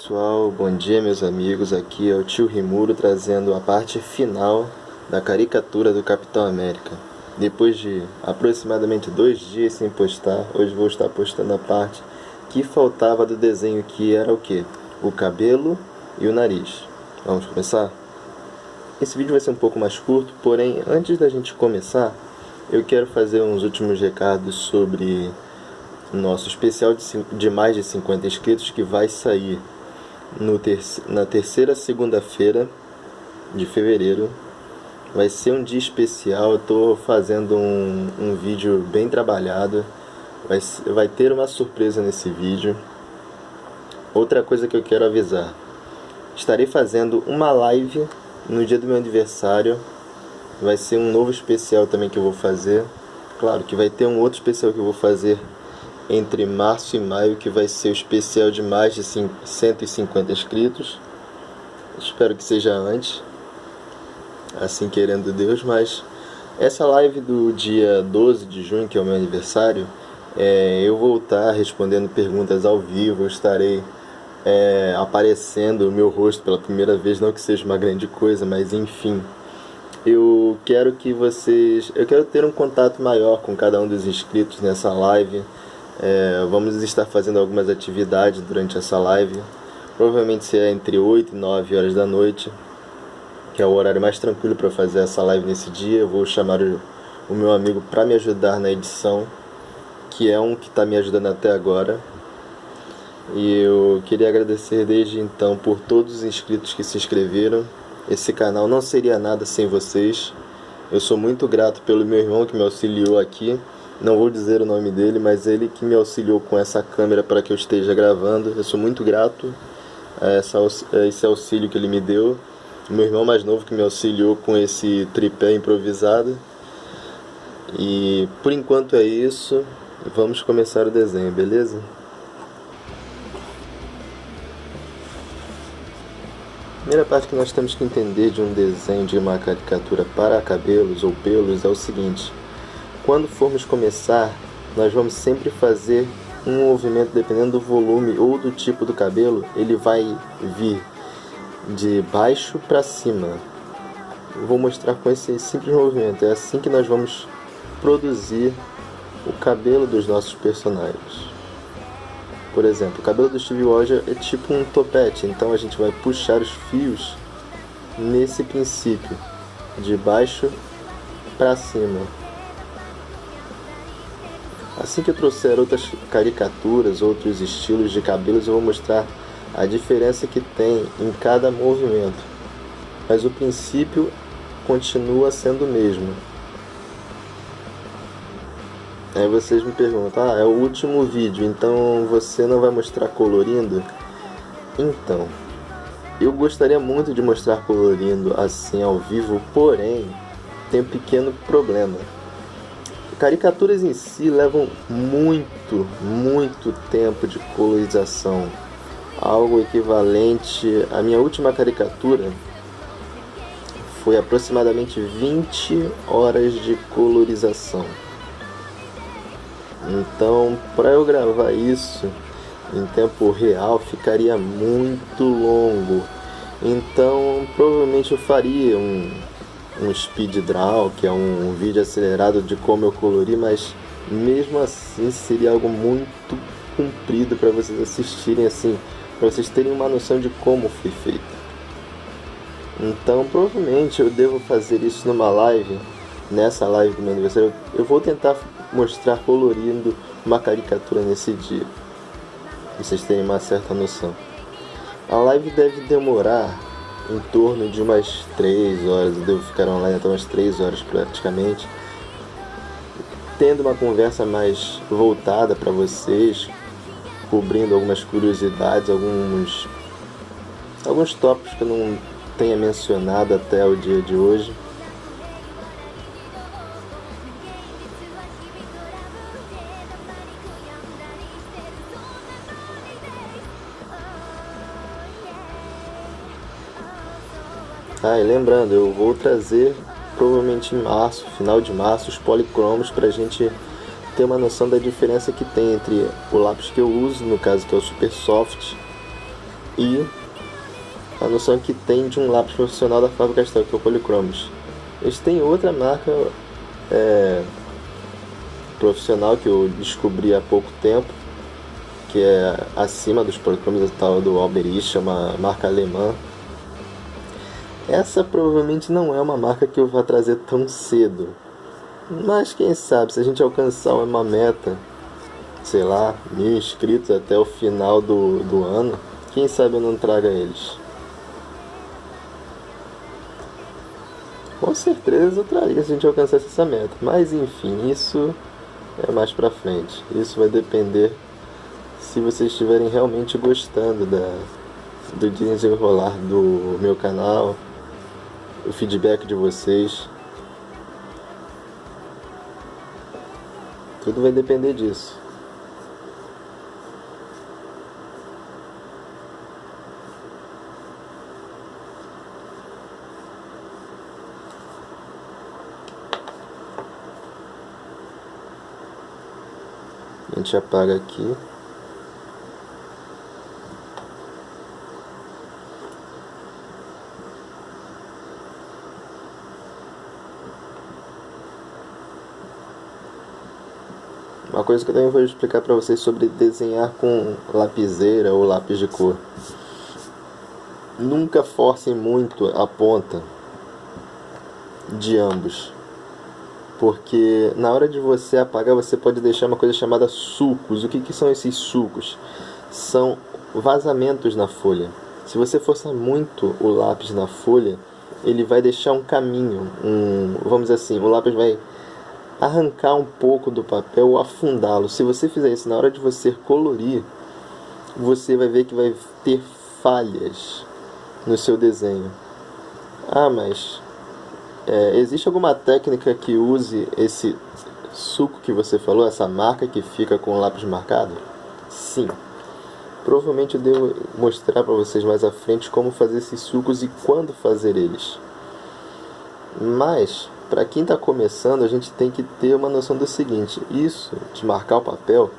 Pessoal, bom dia meus amigos, aqui é o tio Rimuro trazendo a parte final da caricatura do Capitão América. Depois de aproximadamente 2 dias sem postar, hoje vou estar postando a parte que faltava do desenho, que era o que? O cabelo e o nariz. Vamos começar? Esse vídeo vai ser um pouco mais curto, porém antes da gente começar, eu quero fazer uns últimos recados sobre o nosso especial de mais de 50 inscritos que vai sair na terceira segunda-feira de fevereiro. Vai ser um dia especial. Eu estou fazendo um vídeo bem trabalhado. Vai ter uma surpresa nesse vídeo. Outra coisa que eu quero avisar: estarei fazendo uma live no dia do meu aniversário. Vai ser um novo especial também que eu vou fazer. Claro que vai ter um outro especial que eu vou fazer entre março e maio, que vai ser o especial de mais de 150 inscritos. Espero que seja antes, assim querendo Deus. Mas essa live do dia 12 de junho, que é o meu aniversário, eu vou estar respondendo perguntas ao vivo. Eu estarei aparecendo o meu rosto pela primeira vez, não que seja uma grande coisa, mas enfim. Eu quero ter um contato maior com cada um dos inscritos nessa live. Vamos estar fazendo algumas atividades durante essa live. Provavelmente será entre 8 e 9 horas da noite, que é o horário mais tranquilo para fazer essa live nesse dia. Eu vou chamar o meu amigo para me ajudar na edição, que é um que está me ajudando até agora. E eu queria agradecer desde então por todos os inscritos que se inscreveram. Esse canal não seria nada sem vocês. Eu sou muito grato pelo meu irmão que me auxiliou aqui. Não vou dizer o nome dele, mas ele que me auxiliou com essa câmera para que eu esteja gravando. Eu sou muito grato a esse auxílio que ele me deu. Meu irmão mais novo que me auxiliou com esse tripé improvisado. E por enquanto é isso. Vamos começar o desenho, beleza? A primeira parte que nós temos que entender de um desenho de uma caricatura para cabelos ou pelos é o seguinte: quando formos começar, nós vamos sempre fazer um movimento, dependendo do volume ou do tipo do cabelo, ele vai vir de baixo para cima. Eu vou mostrar com esse simples movimento. É assim que nós vamos produzir o cabelo dos nossos personagens. Por exemplo, o cabelo do Steve Rogers é tipo um topete, então a gente vai puxar os fios nesse princípio, de baixo para cima. Assim que eu trouxer outras caricaturas, outros estilos de cabelos, eu vou mostrar a diferença que tem em cada movimento. Mas o princípio continua sendo o mesmo. Aí vocês me perguntam: é o último vídeo, então você não vai mostrar colorindo? Então, eu gostaria muito de mostrar colorindo assim ao vivo, porém, tem um pequeno problema. Caricaturas em si levam muito tempo de colorização. Algo equivalente à minha última caricatura foi aproximadamente 20 horas de colorização. Então, para eu gravar isso em tempo real, ficaria muito longo. Então, provavelmente eu faria um speed draw, que é um vídeo acelerado de como eu colori, mas mesmo assim seria algo muito comprido para vocês assistirem, assim, para vocês terem uma noção de como foi feito. Então, provavelmente eu devo fazer isso numa live. Nessa live do meu aniversário, eu vou tentar mostrar colorindo uma caricatura nesse dia, pra vocês terem uma certa noção. A live deve demorar em torno de umas 3 horas. Eu devo ficar online até umas 3 horas praticamente, tendo uma conversa mais voltada para vocês, cobrindo algumas curiosidades, alguns tópicos que eu não tenha mencionado até o dia de hoje. E lembrando, eu vou trazer provavelmente em março, final de março, os policromos pra gente ter uma noção da diferença que tem entre o lápis que eu uso, no caso que é o Super Soft, e a noção que tem de um lápis profissional da Faber-Castell, que é o Polychromos. Eles têm outra marca profissional que eu descobri há pouco tempo, que é acima dos Polychromos, a tal do Alberich, uma marca alemã. Essa provavelmente não é uma marca que eu vou trazer tão cedo, mas quem sabe, se a gente alcançar uma meta, sei lá, 1000 inscritos até o final do ano, quem sabe eu não traga eles. Com certeza eu traria se a gente alcançasse essa meta, mas enfim, isso é mais pra frente. Isso vai depender se vocês estiverem realmente gostando do desenrolar do meu canal, o feedback de vocês. Tudo vai depender disso. A gente apaga aqui. Uma coisa que eu também vou explicar para vocês sobre desenhar com lapiseira ou lápis de cor. Nunca forcem muito a ponta de ambos, porque na hora de você apagar você pode deixar uma coisa chamada sulcos. O que são esses sulcos? São vazamentos na folha. Se você forçar muito o lápis na folha, ele vai deixar um caminho, vamos dizer assim, o lápis vai arrancar um pouco do papel ou afundá-lo. Se você fizer isso na hora de você colorir, você vai ver que vai ter falhas no seu desenho. Mas existe alguma técnica que use esse suco que você falou, essa marca que fica com o lápis marcado? Sim. Provavelmente eu devo mostrar para vocês mais à frente como fazer esses sucos e quando fazer eles. Mas para quem está começando, a gente tem que ter uma noção do seguinte: isso de marcar o papel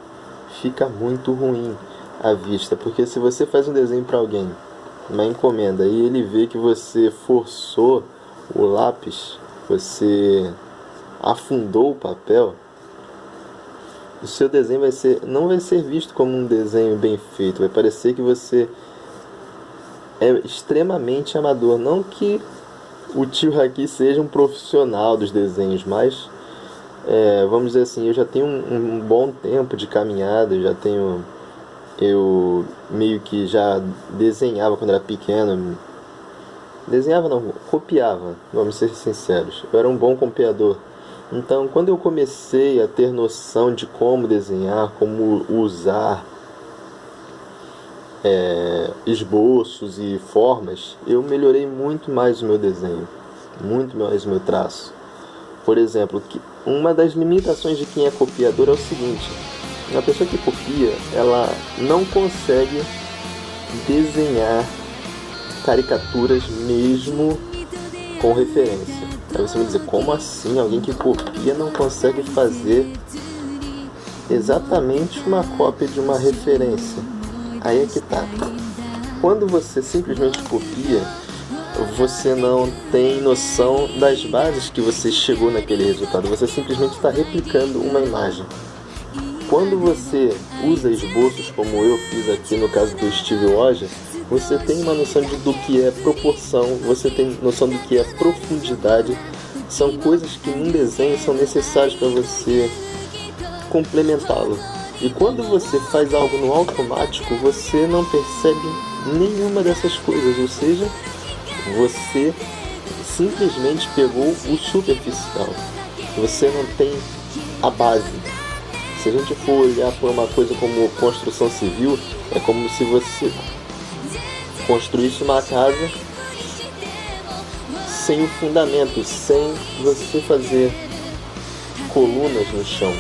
fica muito ruim à vista, porque se você faz um desenho para alguém, uma encomenda, e ele vê que você forçou o lápis, você afundou o papel, o seu desenho não vai ser visto como um desenho bem feito, vai parecer que você é extremamente amador. Não que o tio aqui seja um profissional dos desenhos, mas vamos dizer assim, eu já tenho um bom tempo de caminhada, eu meio que já desenhava quando era pequeno. Desenhava não, copiava, vamos ser sinceros. Eu era um bom copiador. Então, quando eu comecei a ter noção de como desenhar, como usar esboços e formas, eu melhorei muito mais o meu desenho, muito mais o meu traço. Por exemplo, uma das limitações de quem é copiador é o seguinte: uma pessoa que copia, ela não consegue desenhar caricaturas mesmo com referência. Aí você vai dizer, como assim? Alguém que copia não consegue fazer exatamente uma cópia de uma referência? Aí é que tá. Quando você simplesmente copia, você não tem noção das bases que você chegou naquele resultado. Você simplesmente está replicando uma imagem. Quando você usa esboços, como eu fiz aqui no caso do Steve Woja, você tem uma noção do que é proporção, você tem noção do que é profundidade. São coisas que num desenho são necessárias para você complementá-lo. E quando você faz algo no automático, você não percebe nenhuma dessas coisas, ou seja, você simplesmente pegou o superficial. Você não tem a base. Se a gente for olhar para uma coisa como construção civil, é como se você construísse uma casa sem o fundamento, sem você fazer colunas no chão.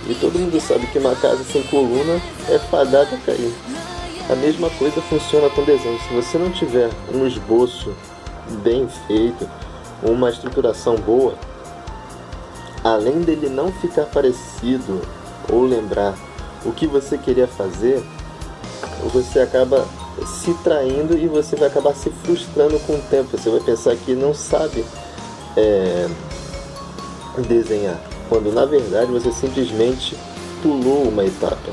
E todo mundo sabe que uma casa sem coluna é fadada a cair. A mesma coisa funciona com desenho. Se você não tiver um esboço bem feito, uma estruturação boa, além dele não ficar parecido ou lembrar o que você queria fazer, você acaba se traindo e você vai acabar se frustrando com o tempo. Você vai pensar que não sabe desenhar, quando na verdade você simplesmente pulou uma etapa.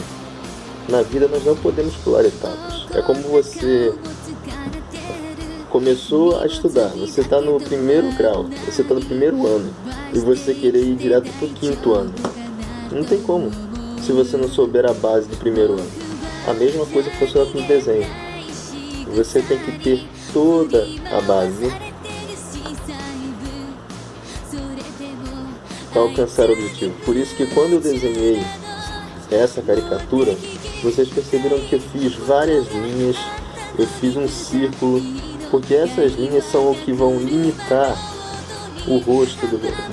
Na vida nós não podemos pular etapas. É como você começou a estudar, você está no primeiro grau, você está no primeiro ano, e você querer ir direto para o quinto ano. Não tem como, se você não souber a base do primeiro ano. A mesma coisa funciona com o desenho. Você tem que ter toda a base para alcançar o objetivo. Por isso que quando eu desenhei essa caricatura, vocês perceberam que eu fiz várias linhas, eu fiz um círculo, porque essas linhas são o que vão limitar o rosto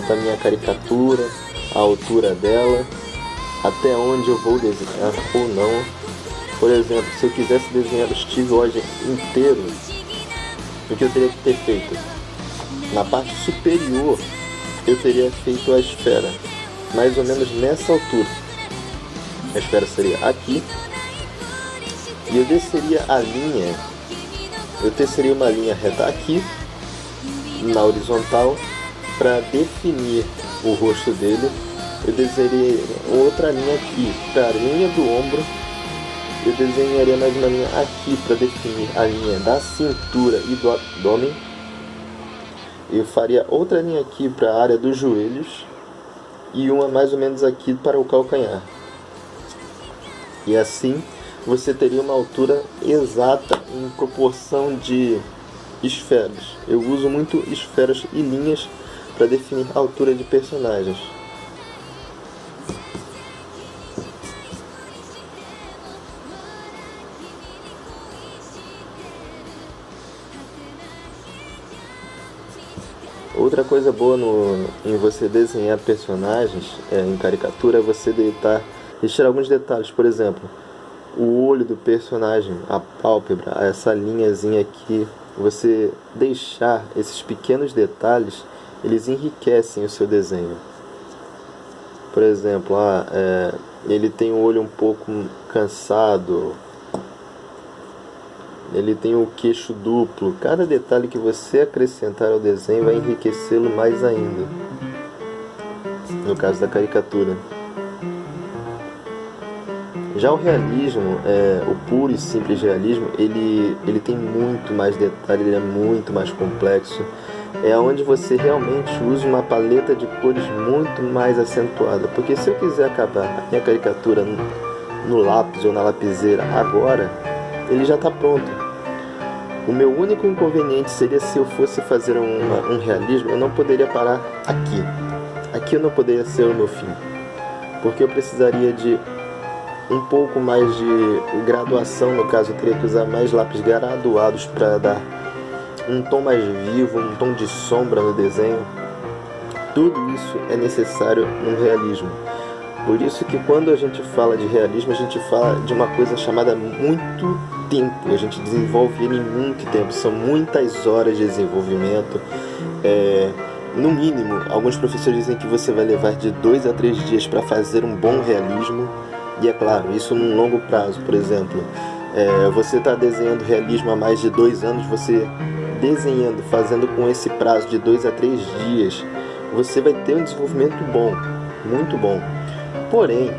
da minha caricatura, a altura dela, até onde eu vou desenhar ou não. Por exemplo, se eu quisesse desenhar o Steve Rogers inteiro, o que eu teria que ter feito? Na parte superior, eu teria feito a esfera, mais ou menos nessa altura. A esfera seria aqui, e eu desceria a linha, eu teceria uma linha reta aqui, na horizontal, para definir o rosto dele. Eu desenharia outra linha aqui, para a linha do ombro. Eu desenharia mais uma linha aqui para definir a linha da cintura e do abdômen. Eu faria outra linha aqui para a área dos joelhos e uma mais ou menos aqui para o calcanhar. E assim você teria uma altura exata em proporção de esferas. Eu uso muito esferas e linhas para definir a altura de personagens. Outra coisa boa em você desenhar personagens em caricatura é você deixar alguns detalhes. Por exemplo, o olho do personagem, a pálpebra, essa linhazinha aqui. Você deixar esses pequenos detalhes, eles enriquecem o seu desenho. Por exemplo, ele tem o olho um pouco cansado, ele tem o queixo duplo. Cada detalhe que você acrescentar ao desenho vai enriquecê-lo mais ainda. No caso da caricatura. Já o realismo, o puro e simples realismo, ele tem muito mais detalhe, ele é muito mais complexo. É onde você realmente usa uma paleta de cores muito mais acentuada. Porque se eu quiser acabar a minha caricatura no lápis ou na lapiseira agora, ele já está pronto. O meu único inconveniente seria se eu fosse fazer um realismo, eu não poderia parar aqui. Aqui eu não poderia ser o meu fim. Porque eu precisaria de um pouco mais de graduação, no caso eu teria que usar mais lápis graduados para dar um tom mais vivo, um tom de sombra no desenho. Tudo isso é necessário no realismo. Por isso que quando a gente fala de realismo, a gente fala de uma coisa chamada muito tempo. A gente desenvolve ele em muito tempo. São muitas horas de desenvolvimento. No mínimo, alguns professores dizem que você vai levar de 2 a 3 dias para fazer um bom realismo. E é claro, isso num longo prazo. Por exemplo, você está desenhando realismo há mais de 2 anos, você desenhando, fazendo com esse prazo de 2 a 3 dias, você vai ter um desenvolvimento bom, muito bom. Porém,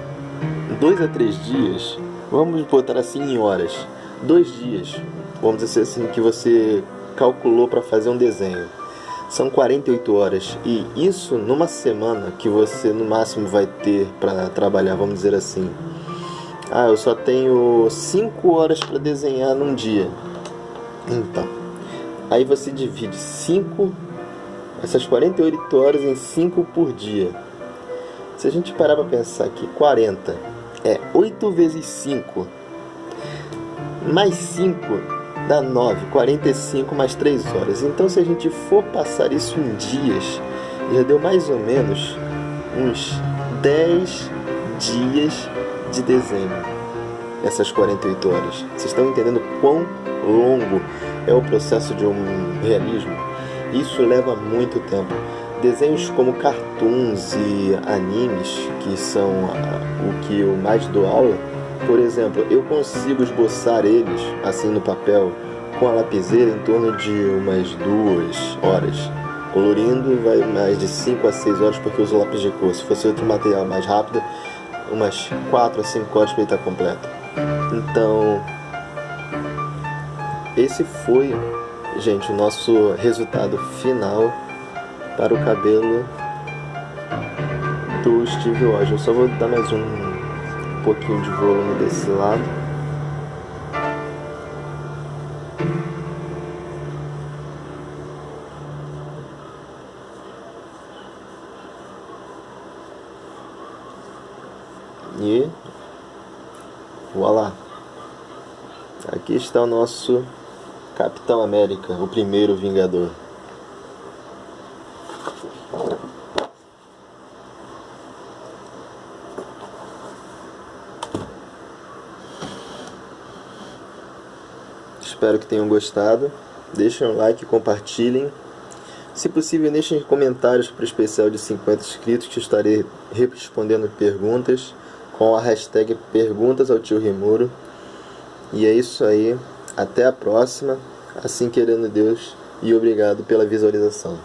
2 a 3 dias, vamos botar assim em horas, 2 dias, vamos dizer assim, que você calculou para fazer um desenho, são 48 horas, e isso numa semana que você no máximo vai ter para trabalhar, vamos dizer assim. Eu só tenho 5 horas para desenhar num dia. Então, aí você divide essas 48 horas em 5 por dia. Se a gente parar para pensar que 40 é 8 vezes 5, mais 5 dá 9, 45 mais 3 horas. Então se a gente for passar isso em dias, já deu mais ou menos uns 10 dias de desenho, essas 48 horas. Vocês estão entendendo quão longo é o processo de um realismo? Isso leva muito tempo. Desenhos como cartoons e animes, que são o que eu mais dou aula, Por exemplo, eu consigo esboçar eles assim no papel com a lapiseira em torno de umas 2 horas. Colorindo vai mais de 5 a 6 horas porque eu uso lápis de cor. Se fosse outro material mais rápido, umas 4 a 5 horas para ele estar completo. Então, esse foi, gente, o nosso resultado final para o cabelo do Steve Oz. Eu só vou dar mais um pouquinho de volume desse lado. E voilá! Aqui está o nosso Capitão América, o primeiro Vingador. Espero que tenham gostado. Deixem um like, compartilhem. Se possível, deixem comentários para o especial de 50 inscritos, que estarei respondendo perguntas com a hashtag Perguntas ao Tio Rimuro. E é isso aí. Até a próxima. Assim querendo Deus. E obrigado pela visualização.